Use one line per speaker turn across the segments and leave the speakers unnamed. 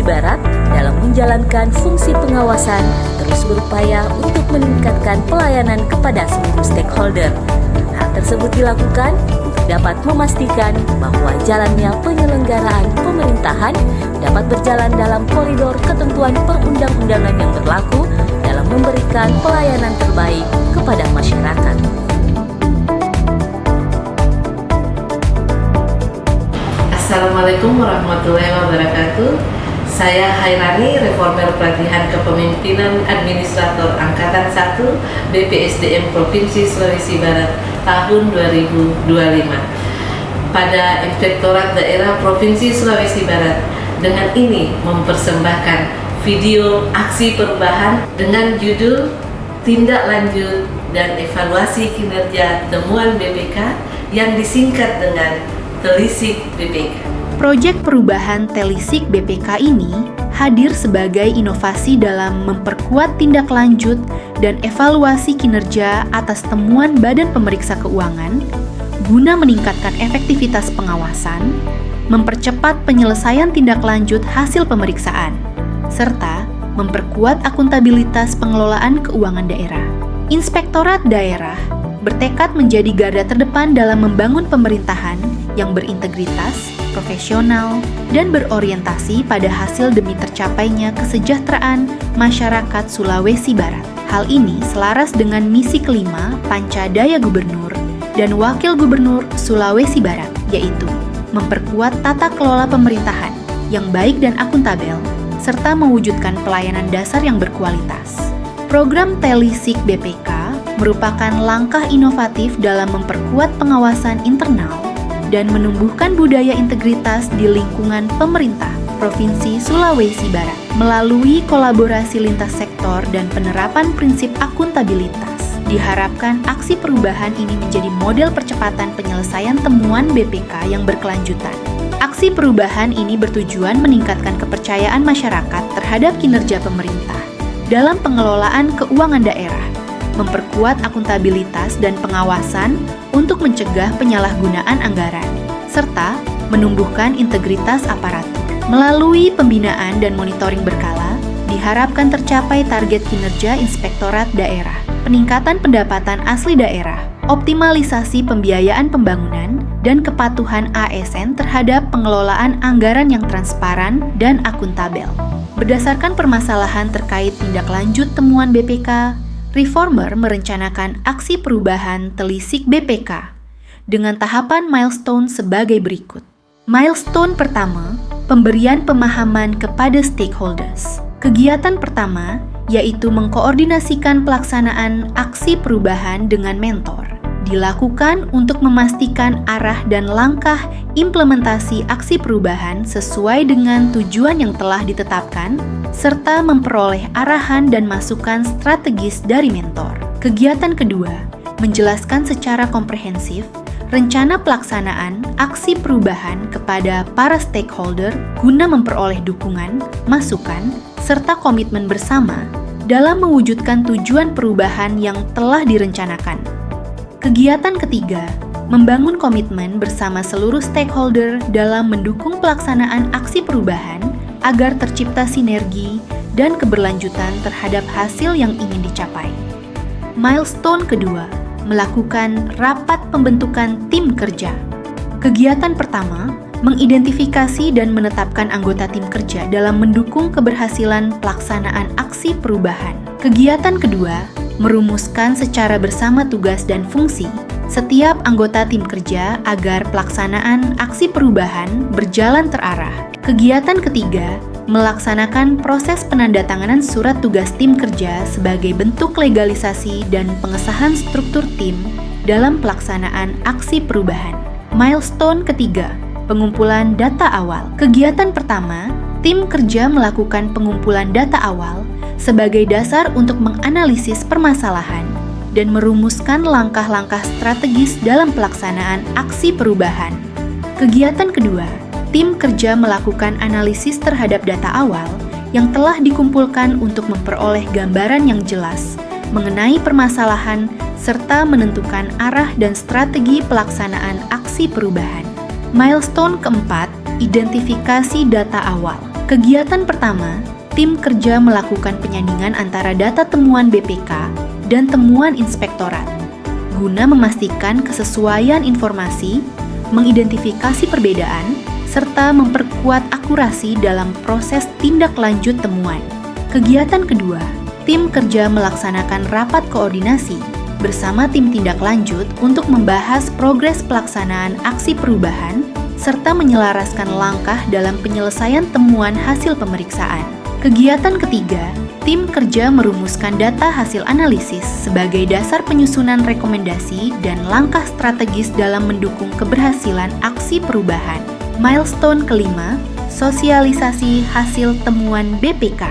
Barat dalam menjalankan fungsi pengawasan terus berupaya untuk meningkatkan pelayanan kepada seluruh stakeholder. Hal tersebut dilakukan untuk dapat memastikan bahwa jalannya penyelenggaraan pemerintahan dapat berjalan dalam koridor ketentuan perundang-undangan yang berlaku dalam memberikan pelayanan terbaik kepada masyarakat.
Assalamualaikum warahmatullahi wabarakatuh. Saya Hairani, Reformer Pelatihan Kepemimpinan Administrator Angkatan 1 BPSDM Provinsi Sulawesi Barat tahun 2025. Pada Inspektorat Daerah Provinsi Sulawesi Barat dengan ini mempersembahkan video aksi perubahan dengan judul Tindak Lanjut dan Evaluasi Kinerja Temuan BPK yang disingkat dengan Telisik BPK.
Proyek perubahan Telisik BPK ini hadir sebagai inovasi dalam memperkuat tindak lanjut dan evaluasi kinerja atas temuan Badan Pemeriksa Keuangan guna meningkatkan efektivitas pengawasan, mempercepat penyelesaian tindak lanjut hasil pemeriksaan, serta memperkuat akuntabilitas pengelolaan keuangan daerah. Inspektorat Daerah bertekad menjadi garda terdepan dalam membangun pemerintahan yang berintegritas, profesional, dan berorientasi pada hasil demi tercapainya kesejahteraan masyarakat Sulawesi Barat. Hal ini selaras dengan misi kelima Pancadaya Gubernur dan Wakil Gubernur Sulawesi Barat, yaitu memperkuat tata kelola pemerintahan yang baik dan akuntabel, serta mewujudkan pelayanan dasar yang berkualitas. Program Telisik BPK merupakan langkah inovatif dalam memperkuat pengawasan internal dan menumbuhkan budaya integritas di lingkungan pemerintah Provinsi Sulawesi Barat melalui kolaborasi lintas sektor dan penerapan prinsip akuntabilitas. Diharapkan aksi perubahan ini menjadi model percepatan penyelesaian temuan BPK yang berkelanjutan. Aksi perubahan ini bertujuan meningkatkan kepercayaan masyarakat terhadap kinerja pemerintah dalam pengelolaan keuangan daerah, memperkuat akuntabilitas dan pengawasan untuk mencegah penyalahgunaan anggaran, serta menumbuhkan integritas aparatur. Melalui pembinaan dan monitoring berkala, diharapkan tercapai target kinerja Inspektorat Daerah, peningkatan pendapatan asli daerah, optimalisasi pembiayaan pembangunan, dan kepatuhan ASN terhadap pengelolaan anggaran yang transparan dan akuntabel. Berdasarkan permasalahan terkait tindak lanjut temuan BPK, Reformer merencanakan aksi perubahan Telisik BPK dengan tahapan milestone sebagai berikut. Milestone pertama, pemberian pemahaman kepada stakeholders. Kegiatan pertama yaitu mengkoordinasikan pelaksanaan aksi perubahan dengan mentor. Dilakukan untuk memastikan arah dan langkah implementasi aksi perubahan sesuai dengan tujuan yang telah ditetapkan, serta memperoleh arahan dan masukan strategis dari mentor. Kegiatan kedua, menjelaskan secara komprehensif rencana pelaksanaan aksi perubahan kepada para stakeholder guna memperoleh dukungan, masukan, serta komitmen bersama dalam mewujudkan tujuan perubahan yang telah direncanakan. Kegiatan ketiga, membangun komitmen bersama seluruh stakeholder dalam mendukung pelaksanaan aksi perubahan agar tercipta sinergi dan keberlanjutan terhadap hasil yang ingin dicapai. Milestone kedua, melakukan rapat pembentukan tim kerja. Kegiatan pertama, mengidentifikasi dan menetapkan anggota tim kerja dalam mendukung keberhasilan pelaksanaan aksi perubahan. Kegiatan kedua, merumuskan secara bersama tugas dan fungsi setiap anggota tim kerja agar pelaksanaan aksi perubahan berjalan terarah. Kegiatan ketiga, melaksanakan proses penandatanganan surat tugas tim kerja sebagai bentuk legalisasi dan pengesahan struktur tim dalam pelaksanaan aksi perubahan. Milestone ketiga, pengumpulan data awal. Kegiatan pertama, tim kerja melakukan pengumpulan data awal sebagai dasar untuk menganalisis permasalahan dan merumuskan langkah-langkah strategis dalam pelaksanaan aksi perubahan. Kegiatan kedua, tim kerja melakukan analisis terhadap data awal yang telah dikumpulkan untuk memperoleh gambaran yang jelas mengenai permasalahan serta menentukan arah dan strategi pelaksanaan aksi perubahan. Milestone keempat, identifikasi data awal. Kegiatan pertama, tim kerja melakukan penyandingan antara data temuan BPK dan temuan inspektorat, guna memastikan kesesuaian informasi, mengidentifikasi perbedaan, serta memperkuat akurasi dalam proses tindak lanjut temuan. Kegiatan kedua, tim kerja melaksanakan rapat koordinasi bersama tim tindak lanjut untuk membahas progres pelaksanaan aksi perubahan serta menyelaraskan langkah dalam penyelesaian temuan hasil pemeriksaan. Kegiatan ketiga, tim kerja merumuskan data hasil analisis sebagai dasar penyusunan rekomendasi dan langkah strategis dalam mendukung keberhasilan aksi perubahan. Milestone kelima, sosialisasi hasil temuan BPK.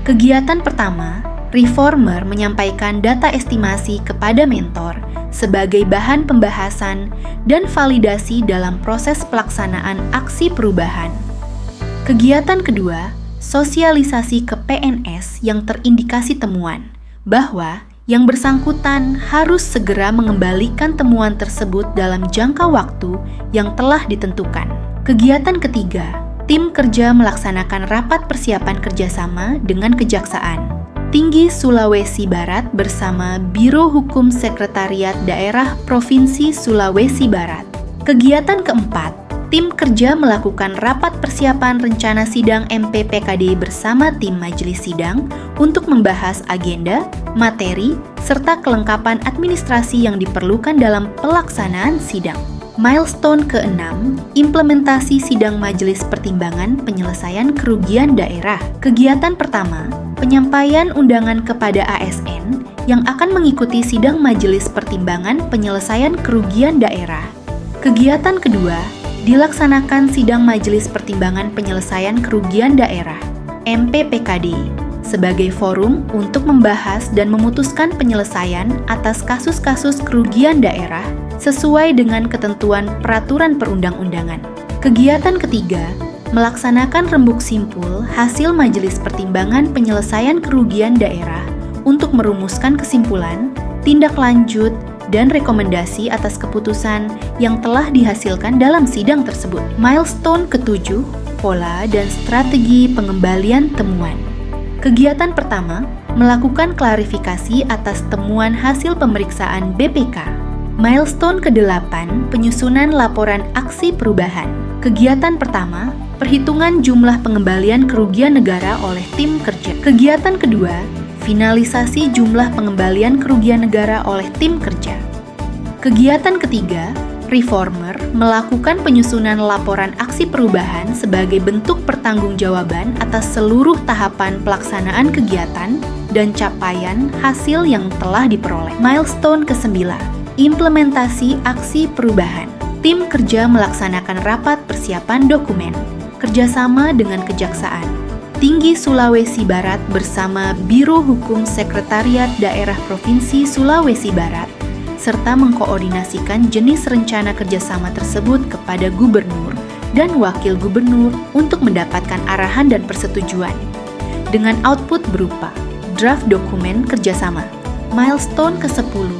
Kegiatan pertama, reformer menyampaikan data estimasi kepada mentor sebagai bahan pembahasan dan validasi dalam proses pelaksanaan aksi perubahan. Kegiatan kedua, sosialisasi ke PNS yang terindikasi temuan, bahwa yang bersangkutan harus segera mengembalikan temuan tersebut dalam jangka waktu yang telah ditentukan. Kegiatan ketiga, tim kerja melaksanakan rapat persiapan kerjasama dengan Kejaksaan Tinggi Sulawesi Barat bersama Biro Hukum Sekretariat Daerah Provinsi Sulawesi Barat. Kegiatan keempat, tim kerja melakukan rapat persiapan rencana sidang MPPKD bersama tim majelis sidang untuk membahas agenda, materi, serta kelengkapan administrasi yang diperlukan dalam pelaksanaan sidang. Milestone ke-6, implementasi sidang majelis pertimbangan penyelesaian kerugian daerah. Kegiatan pertama, penyampaian undangan kepada ASN yang akan mengikuti sidang majelis pertimbangan penyelesaian kerugian daerah. Kegiatan kedua, dilaksanakan sidang majelis pertimbangan penyelesaian kerugian daerah (MPPKD) sebagai forum untuk membahas dan memutuskan penyelesaian atas kasus-kasus kerugian daerah sesuai dengan ketentuan peraturan perundang-undangan. Kegiatan ketiga, melaksanakan rembuk simpul hasil majelis pertimbangan penyelesaian kerugian daerah untuk merumuskan kesimpulan, tindak lanjut, dan rekomendasi atas keputusan yang telah dihasilkan dalam sidang tersebut. Milestone ketujuh, pola dan strategi pengembalian temuan. Kegiatan pertama, melakukan klarifikasi atas temuan hasil pemeriksaan BPK. Milestone ke-8, penyusunan laporan aksi perubahan. Kegiatan pertama, perhitungan jumlah pengembalian kerugian negara oleh tim kerja. Kegiatan kedua, finalisasi jumlah pengembalian kerugian negara oleh tim kerja. Kegiatan ketiga, reformer melakukan penyusunan laporan aksi perubahan sebagai bentuk pertanggungjawaban atas seluruh tahapan pelaksanaan kegiatan dan capaian hasil yang telah diperoleh. Milestone ke-9, implementasi aksi perubahan. Tim kerja melaksanakan rapat persiapan dokumen, kerjasama dengan Kejaksaan Tinggi Sulawesi Barat bersama Biro Hukum Sekretariat Daerah Provinsi Sulawesi Barat, serta mengkoordinasikan jenis rencana kerjasama tersebut kepada Gubernur dan Wakil Gubernur untuk mendapatkan arahan dan persetujuan, dengan output berupa draft dokumen kerjasama. Milestone ke-10,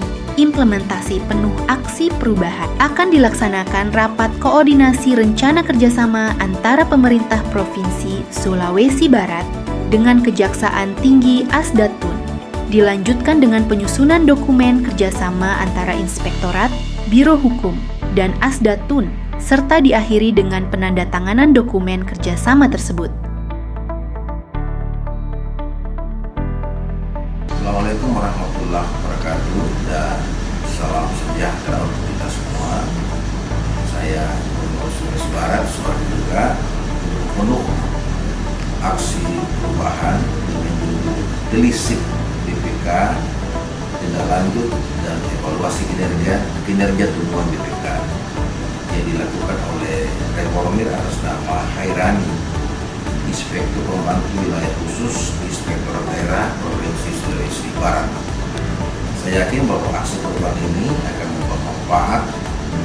implementasi penuh aksi perubahan. Akan dilaksanakan rapat koordinasi rencana kerjasama antara pemerintah Provinsi Sulawesi Barat dengan Kejaksaan Tinggi Asdatun. Dilanjutkan dengan penyusunan dokumen kerjasama antara Inspektorat, Biro Hukum, dan Asdatun, serta diakhiri dengan penandatanganan dokumen kerjasama tersebut.
Assalamualaikum warahmatullahi wabarakatuh dan salam sejahtera untuk kita semua. Saya Gubernur Sulawesi Barat selaku juga penuh aksi perubahan dengan judul Telisik BPK, tindak lanjut dan evaluasi kinerja temuan BPK yang dilakukan oleh reformir atas nama Hairani, Inspektur Pembantu Wilayah Khusus Inspektorat Daerah Provinsi Sulawesi Barat. Saya yakin bahwa aksi perubahan ini akan membawa manfaat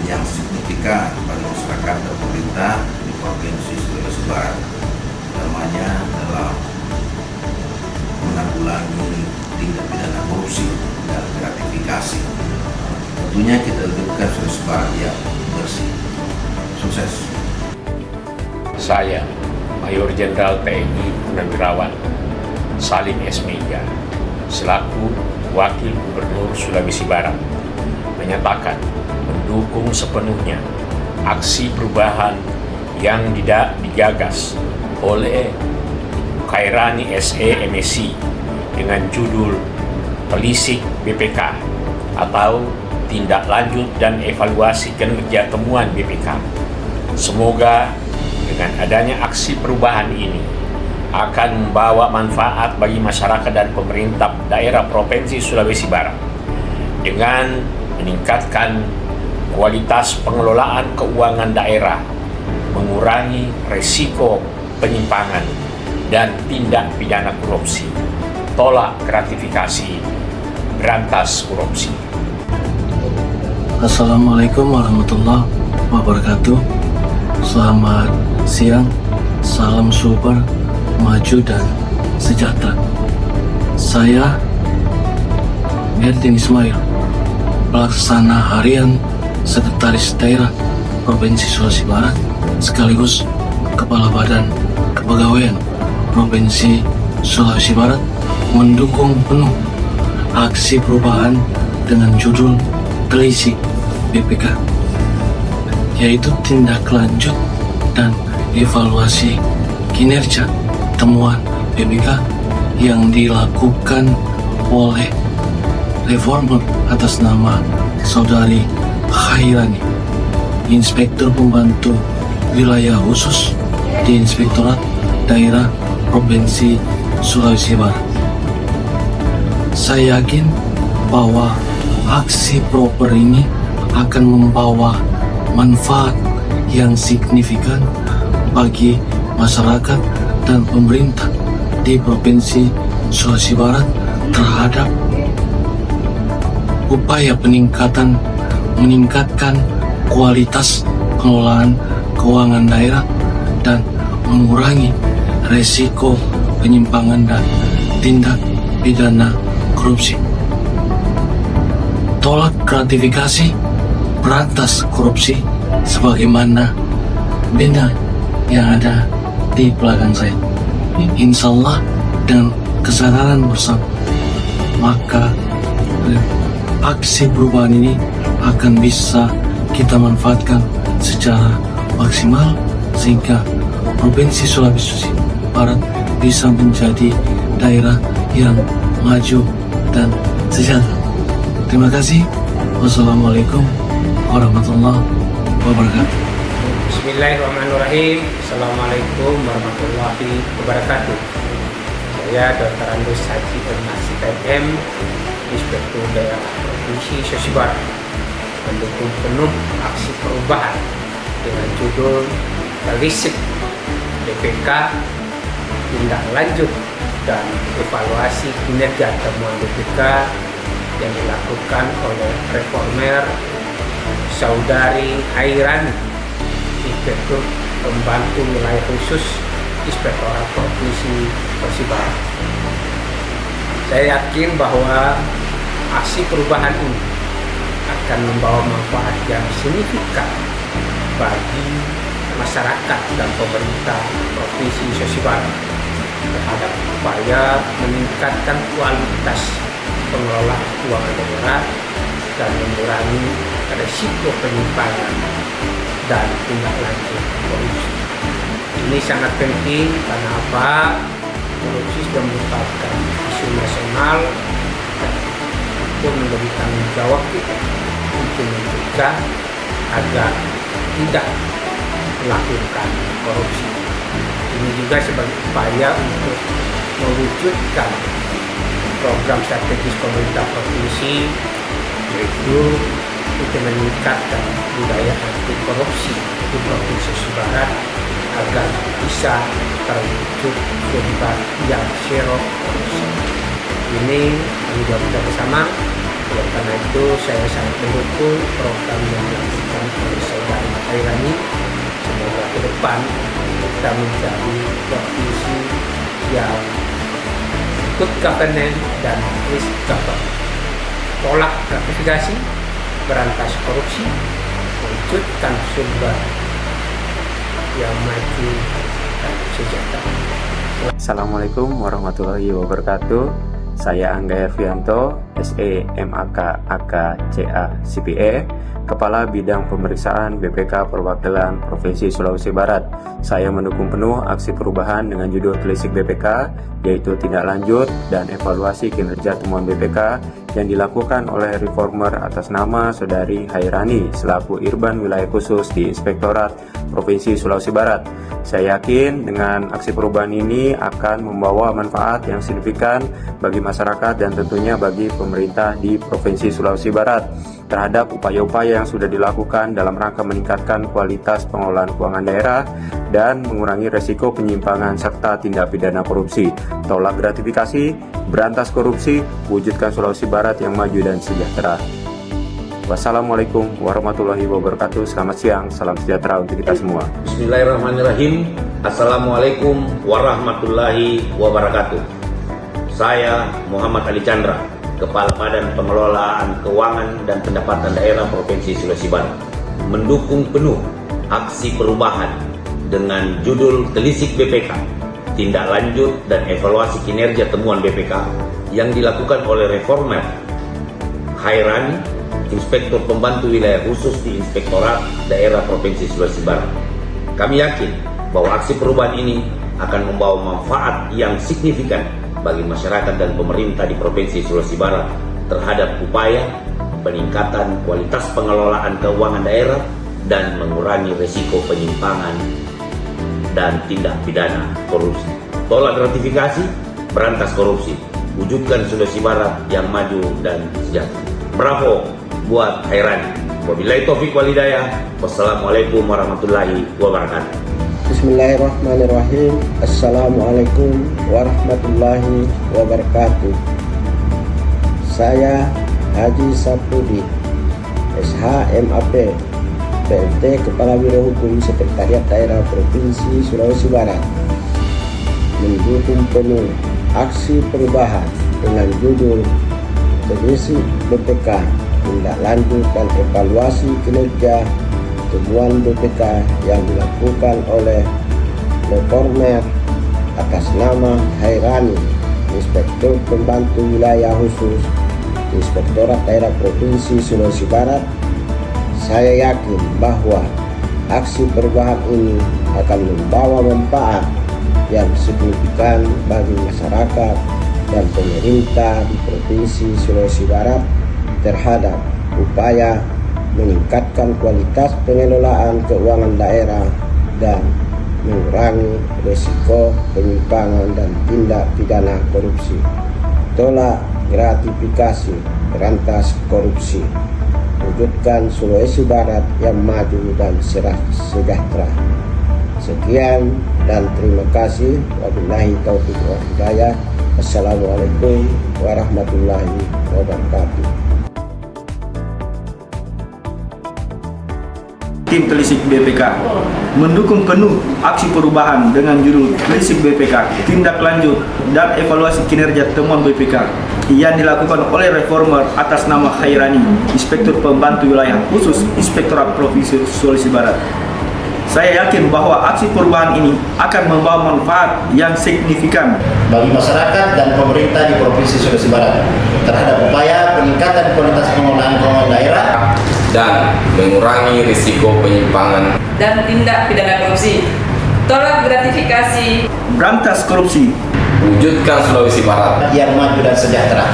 yang signifikan bagi masyarakat dan pemerintah di Provinsi Sulawesi Barat, utamanya dalam menanggulangi tindak pidana korupsi dan gratifikasi. Tentunya kita hidupkan Sulawesi Barat yang bersih. Sukses.
Saya Mayor Jenderal TNI Purnawirawan Salim S. Meja selaku Wakil Gubernur Sulawesi Barat menyatakan mendukung sepenuhnya aksi perubahan yang digagas oleh Khairani SE MSc dengan judul Telisik BPK atau Tindak Lanjut dan Evaluasi Kinerja Temuan BPK. Semoga dengan adanya aksi perubahan ini akan membawa manfaat bagi masyarakat dan pemerintah daerah Provinsi Sulawesi Barat dengan meningkatkan kualitas pengelolaan keuangan daerah, mengurangi risiko penyimpangan dan tindak pidana korupsi, tolak gratifikasi, berantas korupsi.
Assalamualaikum warahmatullahi wabarakatuh. Selamat siang, salam super, maju dan sejahtera. Saya Erdin Ismail, pelaksana harian Sekretaris Daerah Provinsi Sulawesi Barat sekaligus Kepala Badan Kepegawaian Provinsi Sulawesi Barat, mendukung penuh aksi perubahan dengan judul Telisik BPK, yaitu tindak lanjut dan evaluasi kinerja temuan BPK yang dilakukan oleh reformer atas nama Saudari Khairani, Inspektur Pembantu Wilayah Khusus di Inspektorat Daerah Provinsi Sulawesi Barat. Saya yakin bahwa aksi proper ini akan membawa manfaat yang signifikan bagi masyarakat dan pemerintah di Provinsi Sulawesi Barat terhadap upaya meningkatkan kualitas pengelolaan keuangan daerah dan mengurangi resiko penyimpangan dan tindak pidana korupsi. Tolak gratifikasi, berantas korupsi, sebagaimana benda yang ada di belakang saya. Insya Allah dengan kesadaran bersama, maka aksi perubahan ini akan bisa kita manfaatkan secara maksimal sehingga Provinsi Sulawesi Barat bisa menjadi daerah yang maju dan sejahtera. Terima kasih. Wassalamualaikum warahmatullahi wabarakatuh.
Bismillahirrahmanirrahim. Assalamualaikum warahmatullahi wabarakatuh. Saya Dr. Andus Haji Ernasi MM, Inspektur Daerah Provinsi Sulawesi Barat, mendukung penuh aksi perubahan dengan judul Telisik BPK, Tindak Lanjut dan Evaluasi Kinerja Temuan BPK yang dilakukan oleh reformer Saudari Khairani, Inspektur Pembantu Wilayah Khusus Inspektorat Provinsi Sulawesi Barat. Saya yakin bahwa aksi perubahan ini akan membawa manfaat yang signifikan bagi masyarakat dan pemerintah Provinsi Sulawesi Barat terhadap upaya meningkatkan kualitas pengelolaan keuangan daerah dan mengurangi risiko penyimpangan dan tindak lanjut korupsi. Ini sangat penting karena apa? Korupsi sudah merupakan isu nasional dan itu menjadi tanggung jawab kita untuk mencegah agar tidak melakukan korupsi. Ini juga sebagai upaya untuk mewujudkan program strategis pemerintah provinsi, yaitu untuk meningkatkan budaya anti korupsi di Provinsi Sulawesi Barat agar bisa terwujud sebagai yang zero korupsi. Ini tanggung kita bersama. Oleh karena itu saya sangat mendukung program yang dilakukan oleh Saudari Khairani. Semoga ke depan kita menjadi provinsi yang good governance dan risk governance, tolak gratifikasi, berantas korupsi, wujudkan sumber yang maju dan sejahtera.
Assalamualaikum warahmatullahi wabarakatuh. Saya Angga Hervianto, SE MAK AK CA CPA, Kepala Bidang Pemeriksaan BPK Perwakilan Provinsi Sulawesi Barat. Saya mendukung penuh aksi perubahan dengan judul telisik BPK, yaitu tindak lanjut dan evaluasi kinerja temuan BPK yang dilakukan oleh reformer atas nama Saudari Hairani selaku Irban Wilayah Khusus di Inspektorat Provinsi Sulawesi Barat. Saya yakin dengan aksi perubahan ini akan membawa manfaat yang signifikan bagi masyarakat dan tentunya bagi pemerintah di Provinsi Sulawesi Barat terhadap upaya-upaya yang sudah dilakukan dalam rangka meningkatkan kualitas pengelolaan keuangan daerah dan mengurangi resiko penyimpangan serta tindak pidana korupsi. Tolak gratifikasi, berantas korupsi, wujudkan Sulawesi Barat yang maju dan sejahtera. Wassalamualaikum warahmatullahi wabarakatuh. Selamat siang, salam sejahtera untuk kita semua.
Bismillahirrahmanirrahim. Assalamualaikum warahmatullahi wabarakatuh. Saya Muhammad Ali Chandra, Kepala Badan Pengelolaan Keuangan dan Pendapatan Daerah Provinsi Sulawesi Barat, mendukung penuh aksi perubahan dengan judul telisik BPK, tindak lanjut dan evaluasi kinerja temuan BPK yang dilakukan oleh reformer Hairani, Inspektur Pembantu Wilayah Khusus di Inspektorat Daerah Provinsi Sulawesi Barat. Kami yakin bahwa aksi perubahan ini akan membawa manfaat yang signifikan bagi masyarakat dan pemerintah di Provinsi Sulawesi Barat terhadap upaya peningkatan kualitas pengelolaan keuangan daerah dan mengurangi risiko penyimpangan dan tindak pidana korupsi. Tolak gratifikasi, berantas korupsi, wujudkan Sulawesi Barat yang maju dan sejahtera. Bravo buat Hairani. Wabillahi taufiq wal hidayah. Wassalamualaikum warahmatullahi wabarakatuh.
Bismillahirrahmanirrahim. Assalamualaikum warahmatullahi wabarakatuh. Saya Haji Sapudi, SHMAP, PLT Kepala Biro Hukum Sekretariat Daerah Provinsi Sulawesi Barat, mendukung penuh aksi perubahan dengan judul telisik BPK, tindak lanjut dan evaluasi kinerja temuan BPK yang dilakukan oleh reformer atas nama Hairani, Inspektur Pembantu Wilayah Khusus Inspektorat Daerah Provinsi Sulawesi Barat. Saya yakin bahwa aksi perubahan ini akan membawa manfaat yang signifikan bagi masyarakat dan pemerintah di Provinsi Sulawesi Barat terhadap upaya meningkatkan kualitas pengelolaan keuangan daerah dan mengurangi risiko penyimpangan dan tindak pidana korupsi. Tolak gratifikasi, berantas korupsi, wujudkan Sulawesi Barat yang maju dan sejahtera. Sekian dan terima kasih. Wabillahi taufiq wal hidayah. Assalamualaikum warahmatullahi wabarakatuh.
Tim Telisik BPK mendukung penuh aksi perubahan dengan judul Telisik BPK, tindak lanjut dan evaluasi kinerja temuan BPK yang dilakukan oleh reformer atas nama Hairani, Inspektur Pembantu Wilayah Khusus Inspektorat Provinsi Sulawesi Barat. Saya yakin bahwa aksi perubahan ini akan membawa manfaat yang signifikan
bagi masyarakat dan pemerintah di Provinsi Sulawesi Barat terhadap upaya peningkatan kualitas pengelolaan keuangan daerah
dan mengurangi risiko penyimpangan
dan tindak pidana korupsi. Tolak gratifikasi,
berantas korupsi,
wujudkan Sulawesi Barat
yang maju dan sejahtera.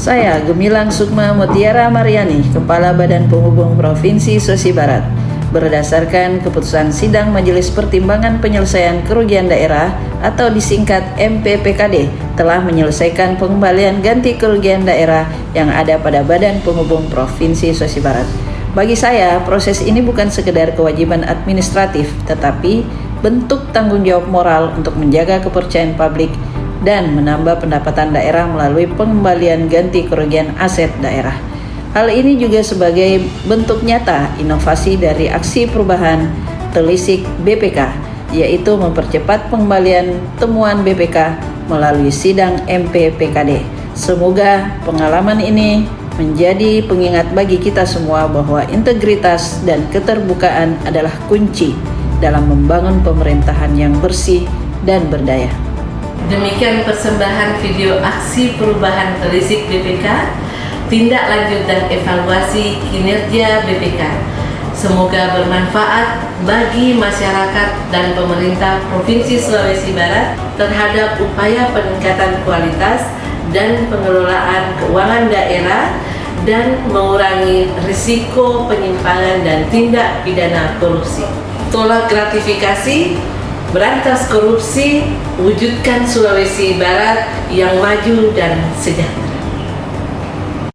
Saya Gemilang Sukma Mutiara Mariani, Kepala Badan Penghubung Provinsi Sulawesi Barat. Berdasarkan keputusan Sidang Majelis Pertimbangan Penyelesaian Kerugian Daerah atau disingkat MPPKD telah menyelesaikan pengembalian ganti kerugian daerah yang ada pada Badan Penghubung Provinsi Sulawesi Barat. Bagi saya, proses ini bukan sekedar kewajiban administratif, tetapi bentuk tanggung jawab moral untuk menjaga kepercayaan publik dan menambah pendapatan daerah melalui pengembalian ganti kerugian aset daerah. Hal ini juga sebagai bentuk nyata inovasi dari aksi perubahan telisik BPK, yaitu mempercepat pengembalian temuan BPK melalui sidang MPPKD. Semoga pengalaman ini menjadi pengingat bagi kita semua bahwa integritas dan keterbukaan adalah kunci dalam membangun pemerintahan yang bersih dan berdaya.
Demikian persembahan video aksi perubahan telisik BPK, tindak lanjut dan evaluasi kinerja BPK. Semoga bermanfaat bagi masyarakat dan pemerintah Provinsi Sulawesi Barat terhadap upaya peningkatan kualitas dan pengelolaan keuangan daerah dan mengurangi risiko penyimpangan dan tindak pidana korupsi. Tolak gratifikasi, berantas korupsi, wujudkan Sulawesi Barat yang maju dan sejahtera.